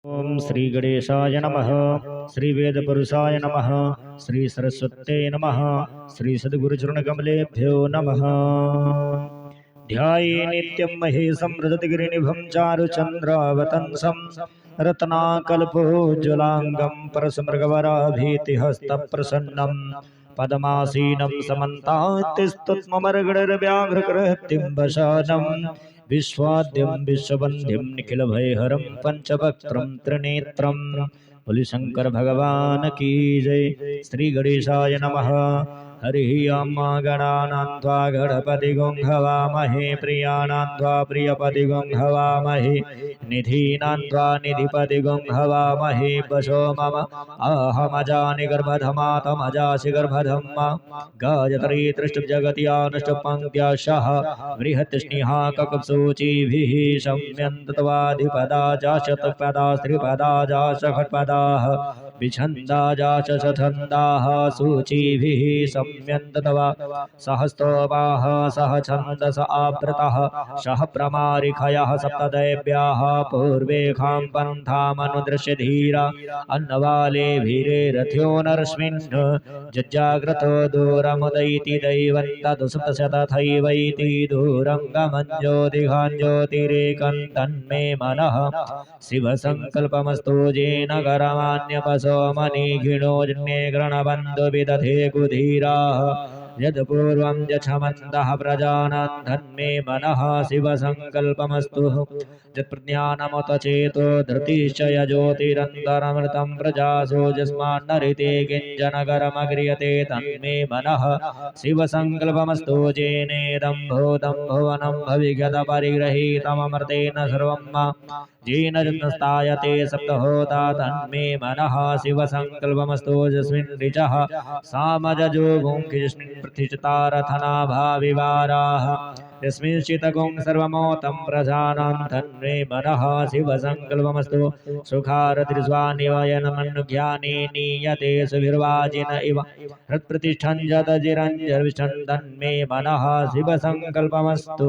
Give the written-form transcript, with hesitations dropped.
ओम श्री गणेशाय नमः। श्री वेदपुरुषाय नमः। श्री सरस्वत्यै नमः। श्री सद्गुरुचरणकमलेभ्यो नमः। ध्याये नित्यं महेशं रजतगिरिनिभं चारुचन्द्रावतंसं रत्नाकल्पोज्ज्वलाङ्गं परसमृगवराभीतिहस्तप्रसन्नं पद्मासीनं समन्तात्तिस्तुत्ममर्गणव्याघ्रकृतिं वशानं विश्वाद्यं विश्ववन्द्यं निखिलभयहरं पंचवक्त्रं त्रिनेत्रं बोले शंकर भगवान की जय। श्री गणेशाय नमः। हरि ओम गणानां त्वा गणपति हवामहे प्रियाणां त्वा प्रियपति हवामहे निधीनां त्वा निधिपति हवामहे वशो मम अहमजानि गर्भधमातमजासि गर्भधम्मा गायत्री तृष्टुजगत्यानुष्टपङ्क्त्याशः बृहत्स्निहा ककुप्सूचिभिः संयन्तत्वाधिपदा जाशतपदा स्त्रिपदा जाशखट्पदाः विछन्दा जाशशथन्दाः सूचिभिः संयन्तत्वा सहस्तोमाः सह छन्दस आवृतः सह प्रमारिखयः सप्तदैव्याः पूर्वेखां पन्थामनुदृश्य धीरा अन्नवाले भीरे रथ्यो नरस्मिन् जज्जाग्रतो दूरमुदैति दैवन्तदुसप्तशतथैवैति दूरं गमञ्ज्योतिघाञ्ज्योतिरेकं तन्मे मनः शिवसङ्कल्पमस्तु येन करमान्यपसो मनीघिणो जन्ये गृणबन्धुविदधे कुधीराः यद्पूर्वं यच्छमन्तः प्रजानां धन्मे मनः शिवसङ्कल्पमस्तु यत्प्रज्ञानमुत चेतो धृतिश्च यज्योतिरन्तरमृतं प्रजासो यस्मान्नरिते किञ्चनकरमक्रियते तन्मे मनः शिवसङ्कल्पमस्तु जेनेदं भूतं भुवनं भविगतपरिगृहीतममृतेन सर्वं येन जन्मस्थायते सप्तहोता तन्मे मनः शिवसङ्कल्पमस्तु यस्मिन् ऋचः सामजजोगुंखिस्मिन् प्रतिष्ठितारथनाभाविवाराः यस्मिंश्चितगुं सर्वमोतं प्रजानां तन्मे मनः शिवसङ्कल्पमस्तु सुखारत्रिस्वानिवयनमनुज्ञाने नीयते सुभिर्वाजिन इव हृत्प्रतिष्ठं जतजिरञ्जर्विष्ठं तन्मे मनः शिवसङ्कल्पमस्तु।